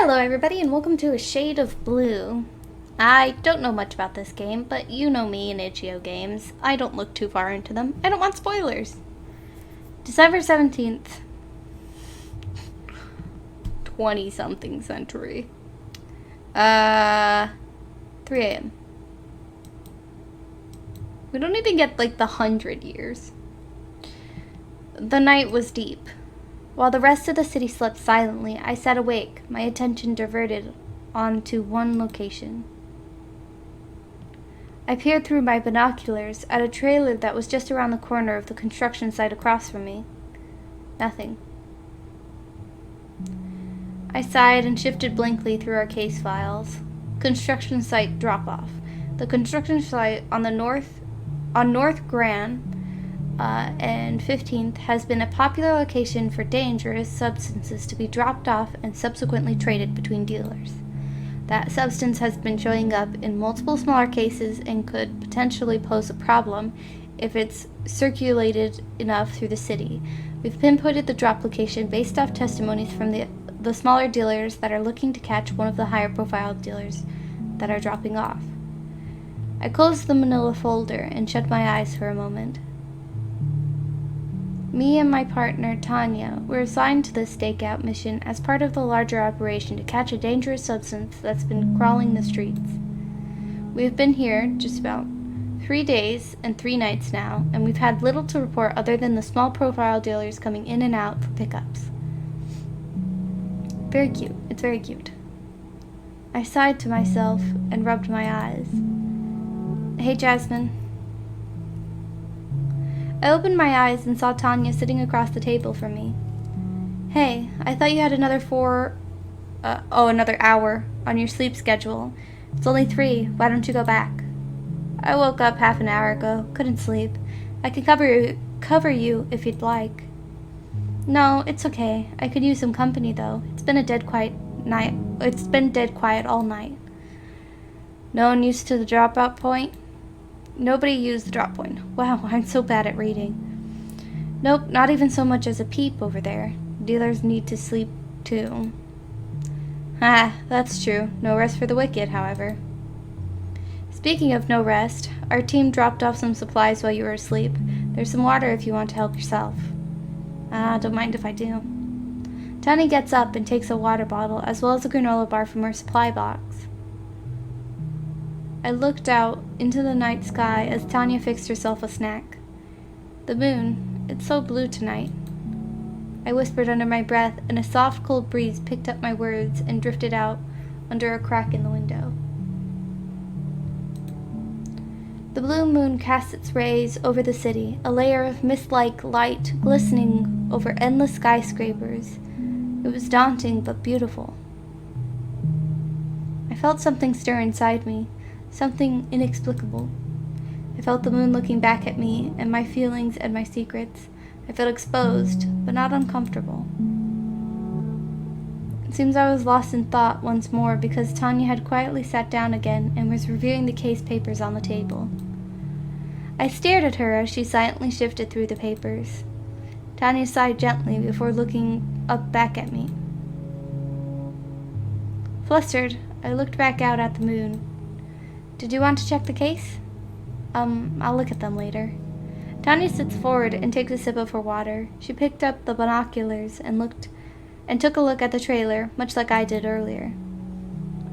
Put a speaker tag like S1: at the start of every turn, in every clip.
S1: Hello everybody and welcome to A Shade of Blue. I don't know much about this game, but you know me and itch.io games. I don't look too far into them. I don't want spoilers. December 17th. 20-something century. 3 a.m. We don't even get like the 100 years. The night was deep. While the rest of the city slept silently, I sat awake, my attention diverted onto one location. I peered through my binoculars at a trailer that was just around the corner of the construction site across from me. Nothing. I sighed and shifted blankly through our case files. Construction site drop-off. The construction site on North Grand and 15th has been a popular location for dangerous substances to be dropped off and subsequently traded between dealers. That substance has been showing up in multiple smaller cases and could potentially pose a problem if it's circulated enough through the city. We've pinpointed the drop location based off testimonies from the smaller dealers that are looking to catch one of the higher profile dealers that are dropping off. I closed the manila folder and shut my eyes for a moment. Me and my partner, Tanya, were assigned to this stakeout mission as part of the larger operation to catch a dangerous substance that's been crawling the streets. We have been here just about 3 days and 3 nights now, and we've had little to report other than the small profile dealers coming in and out for pickups. Very cute. It's very cute. I sighed to myself and rubbed my eyes. Hey, Jasmine. I opened my eyes and saw Tanya sitting across the table from me. Hey, I thought you had another hour on your sleep schedule. It's only 3. Why don't you go back? I woke up half an hour ago. Couldn't sleep. I can cover you if you'd like. No, it's okay. I could use some company though. It's been dead quiet all night. No one used to the dropout point? Nobody used the drop point. Wow, I'm so bad at reading. Nope, not even so much as a peep over there. Dealers need to sleep too. Ah, that's true. No rest for the wicked, however. Speaking of no rest, our team dropped off some supplies while you were asleep. There's some water if you want to help yourself. Don't mind if I do. Tanya gets up and takes a water bottle as well as a granola bar from her supply box. I looked out into the night sky as Tanya fixed herself a snack. The moon, it's so blue tonight. I whispered under my breath, and a soft, cold breeze picked up my words and drifted out under a crack in the window. The blue moon cast its rays over the city, a layer of mist-like light glistening over endless skyscrapers. It was daunting but beautiful. I felt something stir inside me. Something inexplicable. I felt the moon looking back at me and my feelings and my secrets. I felt exposed, but not uncomfortable. It seems I was lost in thought once more because Tanya had quietly sat down again and was reviewing the case papers on the table. I stared at her as she silently shifted through the papers. Tanya sighed gently before looking up back at me. Flustered, I looked back out at the moon. Did you want to check the case? I'll look at them later. Tanya sits forward and takes a sip of her water. She picked up the binoculars and took a look at the trailer, much like I did earlier.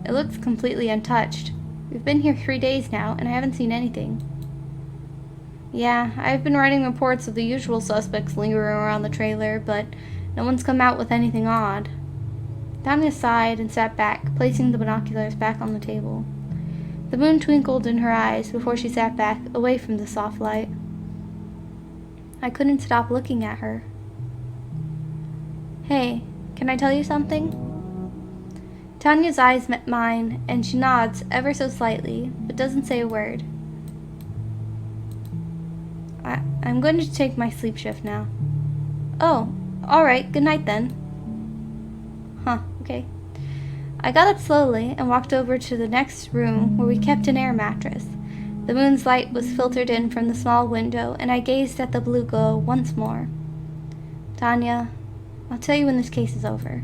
S1: It looks completely untouched. We've been here 3 days now, and I haven't seen anything. Yeah, I've been writing reports of the usual suspects lingering around the trailer, but no one's come out with anything odd. Tanya sighed and sat back, placing the binoculars back on the table. The moon twinkled in her eyes before she sat back, away from the soft light. I couldn't stop looking at her. Hey, can I tell you something? Tanya's eyes met mine, and she nods ever so slightly, but doesn't say a word. I'm going to take my sleep shift now. Oh, alright, good night then. Huh, okay. I got up slowly and walked over to the next room where we kept an air mattress. The moon's light was filtered in from the small window, and I gazed at the blue glow once more. Tanya, I'll tell you when this case is over.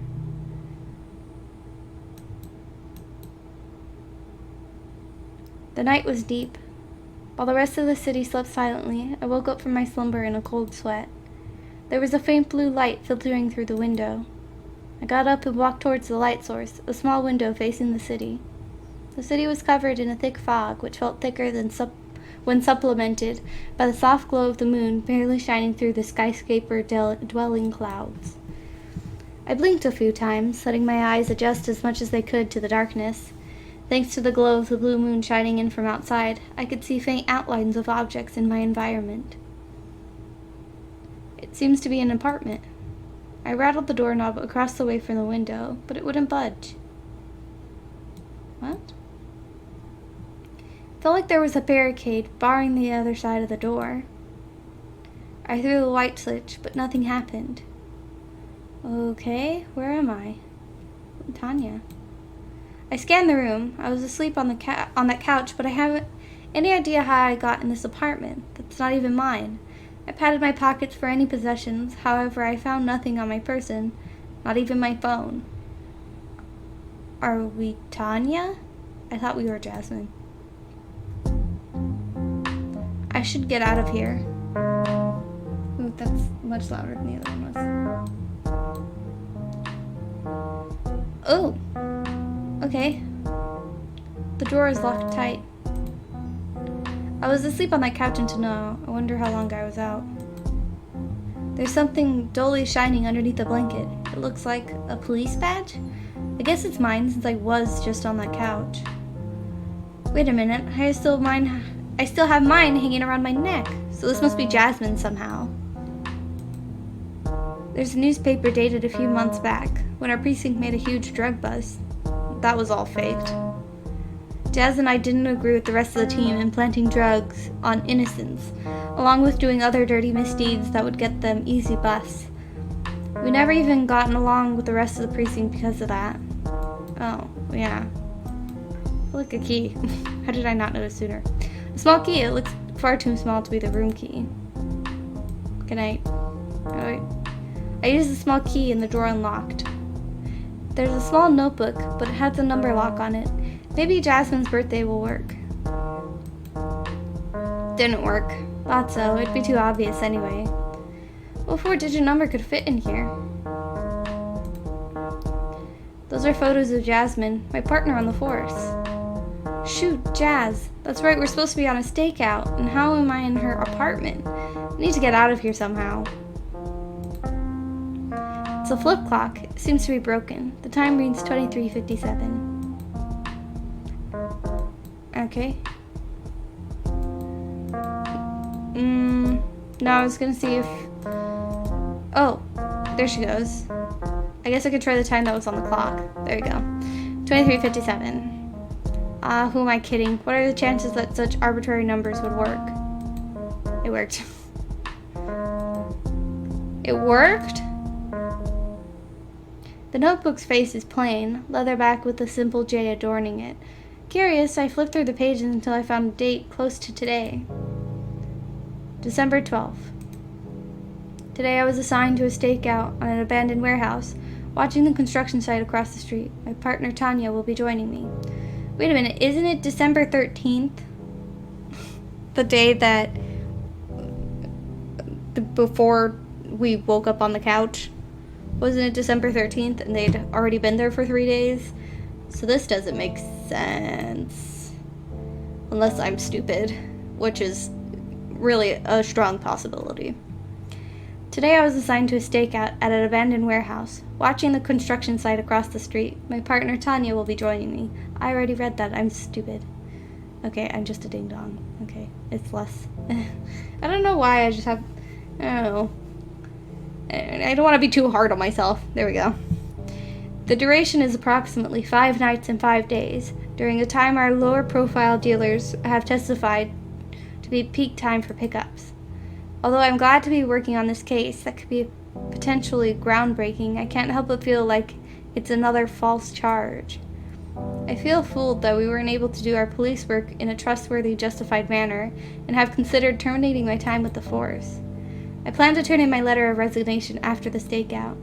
S1: The night was deep. While the rest of the city slept silently, I woke up from my slumber in a cold sweat. There was a faint blue light filtering through the window. I got up and walked towards the light source, a small window facing the city. The city was covered in a thick fog, which felt thicker than when supplemented by the soft glow of the moon barely shining through the skyscraper-dwelling clouds. I blinked a few times, letting my eyes adjust as much as they could to the darkness. Thanks to the glow of the blue moon shining in from outside, I could see faint outlines of objects in my environment. It seems to be an apartment. I rattled the doorknob across the way from the window, but it wouldn't budge. What? It felt like there was a barricade barring the other side of the door. I threw the light switch, but nothing happened. Okay, where am I? Tanya. I scanned the room. I was asleep on that couch, but I haven't any idea how I got in this apartment. That's not even mine. I patted my pockets for any possessions. However, I found nothing on my person, not even my phone. Are we Tanya? I thought we were Jasmine. I should get out of here. Ooh, that's much louder than the other one was. Oh! Okay. The door is locked tight. I was asleep on that couch until now. I wonder how long I was out. There's something dully shining underneath the blanket. It looks like a police badge? I guess it's mine since I was just on that couch. Wait a minute, I still have mine hanging around my neck. So this must be Jasmine somehow. There's a newspaper dated a few months back, when our precinct made a huge drug bust. That was all faked. Jazz and I didn't agree with the rest of the team in planting drugs on innocents, along with doing other dirty misdeeds that would get them easy busts. We never even gotten along with the rest of the precinct because of that. Oh, yeah. Look, a key. How did I not notice sooner? A small key. It looks far too small to be the room key. Good night. I used the small key and the drawer unlocked. There's a small notebook, but it has a number lock on it. Maybe Jasmine's birthday will work. Didn't work. Thought so. It'd be too obvious anyway. What 4-digit number could fit in here? Those are photos of Jasmine, my partner on the force. Shoot, Jazz. That's right, we're supposed to be on a stakeout, and how am I in her apartment? I need to get out of here somehow. It's a flip clock. It seems to be broken. The time reads 23:57. Okay. No, I was gonna see if... Oh, there she goes. I guess I could try the time that was on the clock. There we go. 23:57. Who am I kidding? What are the chances that such arbitrary numbers would work? It worked. It worked? The notebook's face is plain, leatherback with a simple J adorning it. Curious, I flipped through the pages until I found a date close to today. December 12th. Today I was assigned to a stakeout on an abandoned warehouse, watching the construction site across the street. My partner Tanya will be joining me. Wait a minute, isn't it December 13th? The day that... before we woke up on the couch? Wasn't it December 13th and they'd already been there for 3 days? So this doesn't make sense. Unless I'm stupid, which is really a strong possibility. Today I was assigned to a stakeout at an abandoned warehouse, watching the construction site across the street. My partner Tanya will be joining me. I already read that. I'm stupid. Okay, I'm just a ding-dong. Okay, it's less... I don't know why, I don't know. I don't want to be too hard on myself. There we go. The duration is approximately 5 nights and 5 days, during a time our lower-profile dealers have testified to be peak time for pickups. Although I'm glad to be working on this case that could be potentially groundbreaking, I can't help but feel like it's another false charge. I feel fooled that we weren't able to do our police work in a trustworthy, justified manner, and have considered terminating my time with the force. I plan to turn in my letter of resignation after the stakeout.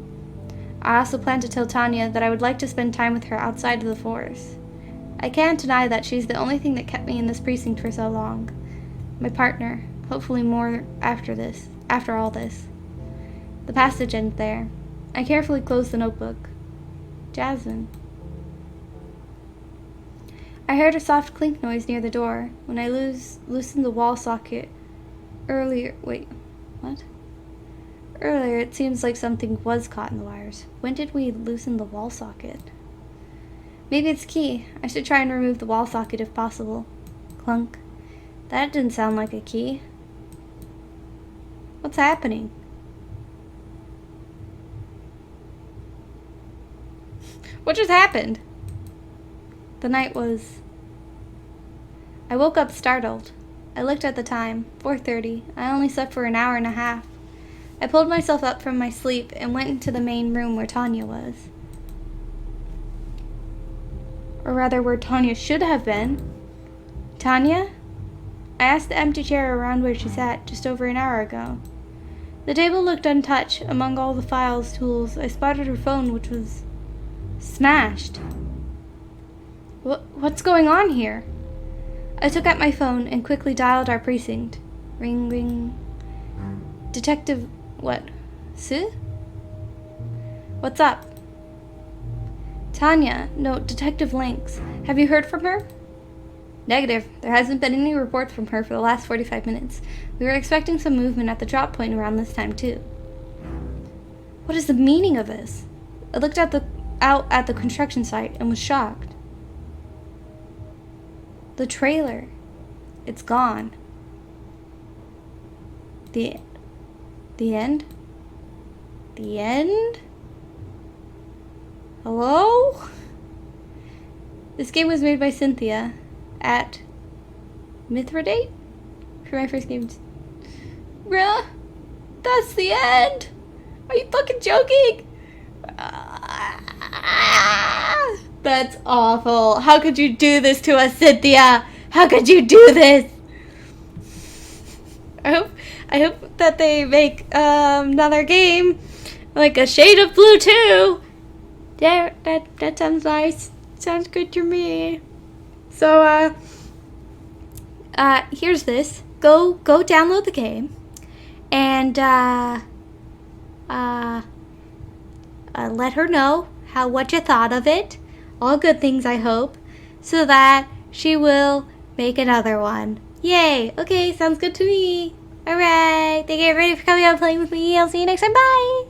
S1: I also plan to tell Tanya that I would like to spend time with her outside of the force. I can't deny that she's the only thing that kept me in this precinct for so long. My partner. Hopefully more after all this. The passage ends there. I carefully closed the notebook. Jasmine. I heard a soft clink noise near the door when I loosened the wall socket. Earlier, it seems like something was caught in the wires. When did we loosen the wall socket? Maybe it's key. I should try and remove the wall socket if possible. Clunk. That didn't sound like a key. What's happening? What just happened? The night was... I woke up startled. I looked at the time, 4:30. I only slept for an hour and a half. I pulled myself up from my sleep and went into the main room where Tanya was. Or rather, where Tanya should have been. Tanya? I asked the empty chair around where she sat just over an hour ago. The table looked untouched. Among all the files, tools, I spotted her phone, which was smashed. What's going on here? I took out my phone and quickly dialed our precinct. Ring, ring. Detective... what? Sue? What's up? Tanya. No, Detective Lynx. Have you heard from her? Negative. There hasn't been any reports from her for the last 45 minutes. We were expecting some movement at the drop point around this time, too. What is the meaning of this? I looked out at the construction site and was shocked. The trailer. It's gone. The end? The end? Hello? This game was made by Cynthia at Mithridate for my first game. Bruh, that's the end? Are you fucking joking? That's awful. How could you do this to us, Cynthia? How could you do this? I hope that they make another game like a shade of blue too. Yeah, that sounds nice. Sounds good to me. So here's this. Go download the game and let her know what you thought of it. All good things, I hope, so that she will make another one. Yay! Okay, sounds good to me. Alright, thank you everybody for coming out and playing with me. I'll see you next time. Bye!